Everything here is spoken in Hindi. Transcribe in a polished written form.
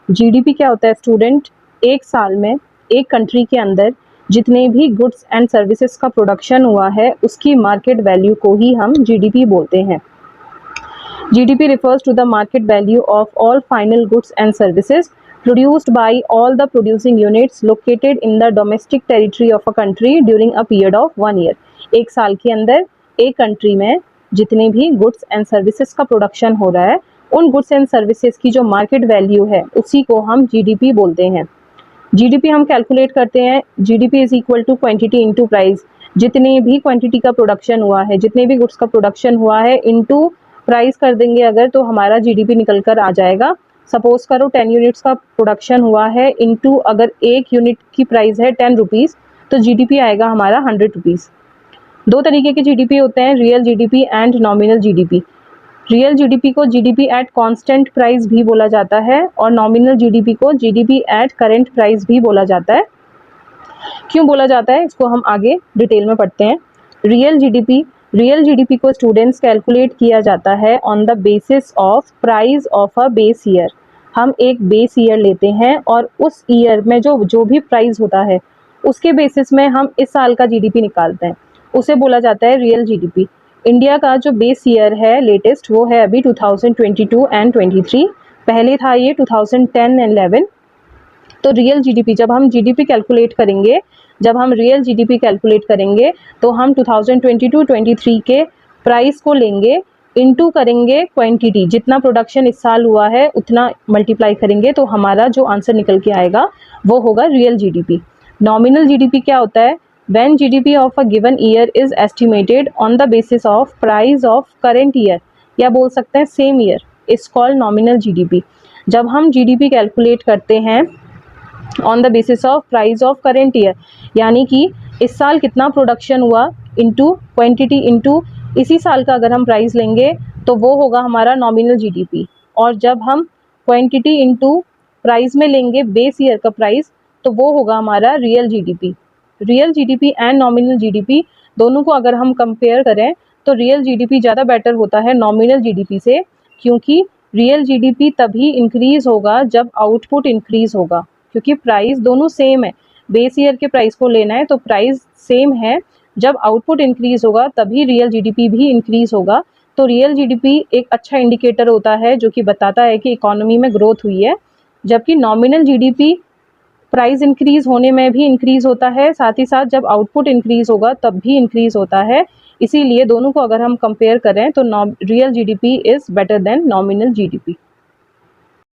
जीडीपी क्या होता है स्टूडेंट? एक साल में एक कंट्री के अंदर जितने भी गुड्स एंड सर्विसेज का प्रोडक्शन हुआ है उसकी मार्केट वैल्यू को ही हम जीडीपी बोलते हैं। GDP refers to the market value of all final goods and services produced by all the producing units located in the domestic territory of a country during a period of 1 year। एक साल के अंदर एक कंट्री में जितने भी गुड्स एंड सर्विसेज का प्रोडक्शन हो रहा है उन गुड्स एंड सर्विसेज की जो मार्केट वैल्यू है उसी को हम जीडीपी बोलते हैं। जीडीपी हम कैलकुलेट करते हैं, GDP is equal to quantity into price. जितने भी क्वांटिटी का प्रोडक्शन हुआ है, जितने भी गुड्स का प्रोडक्शन हुआ है इनटू प्राइस कर देंगे अगर, तो हमारा जीडीपी निकल कर आ जाएगा। सपोज करो 10 यूनिट्स का प्रोडक्शन हुआ है इनटू अगर एक यूनिट की प्राइस है 10 रुपीज़ तो जीडीपी आएगा हमारा 100 रुपीज़। दो तरीके के जीडीपी होते हैं, real GDP and nominal GDP. Real GDP को जीडीपी एट कांस्टेंट प्राइस भी बोला जाता है और नॉमिनल जीडीपी को जीडीपी एट करंट प्राइस भी बोला जाता है। क्यों बोला जाता है इसको हम आगे डिटेल में पढ़ते हैं। रियल जीडीपी को स्टूडेंट्स कैलकुलेट किया जाता है on the basis of price of a base year. हम एक बेस ईयर लेते हैं और उस ईयर में जो भी प्राइस होता है उसके बेसिस में हम इस साल का जीडीपी निकालते हैं, उसे बोला जाता है रियल जीडीपी। इंडिया का जो बेस ईयर है लेटेस्ट वो है अभी 2022 एंड 23, पहले था ये 2010 एंड 11। तो रियल जीडीपी जब हम जीडीपी कैलकुलेट करेंगे, जब हम रियल जीडीपी कैलकुलेट करेंगे तो हम 2022-23 के प्राइस को लेंगे, इनटू करेंगे क्वांटिटी, जितना प्रोडक्शन इस साल हुआ है उतना मल्टीप्लाई करेंगे तो हमारा जो आंसर निकल के आएगा वो होगा रियल जीडीपी। नॉमिनल जीडीपी क्या होता है? When GDP of a given year is estimated on the basis of price of current year या बोल सकते हैं same year is called nominal GDP। जब हम GDP कैलकुलेट करते हैं on the basis of price of current year, यानी कि इस साल कितना प्रोडक्शन हुआ इनटू क्वांटिटी इनटू इसी साल का अगर हम प्राइस लेंगे तो वो होगा हमारा नॉमिनल जीडीपी। और जब हम क्वांटिटी इनटू प्राइस में लेंगे बेस ईयर का प्राइस तो वो होगा हमारा real GDP. Real GDP and nominal GDP दोनों को अगर हम कंपेयर करें तो रियल जीडीपी ज़्यादा बेटर होता है नॉमिनल जीडीपी से, क्योंकि रियल जीडीपी तभी इंक्रीज़ होगा जब आउटपुट इंक्रीज़ होगा, क्योंकि प्राइस दोनों सेम है। बेस ईयर के प्राइस को लेना है तो प्राइस सेम है, जब आउटपुट इंक्रीज़ होगा तभी रियल जीडीपी भी इंक्रीज़ होगा। तो रियल जीडीपी एक अच्छा इंडिकेटर होता है जो कि बताता है कि इकोनॉमी में ग्रोथ हुई है, जबकि नॉमिनल जीडीपी प्राइस इंक्रीज़ होने में भी इंक्रीज़ होता है, साथ ही साथ जब आउटपुट इंक्रीज़ होगा तब भी इंक्रीज़ होता है। इसीलिए दोनों को अगर हम कंपेयर करें तो real GDP is better than nominal GDP.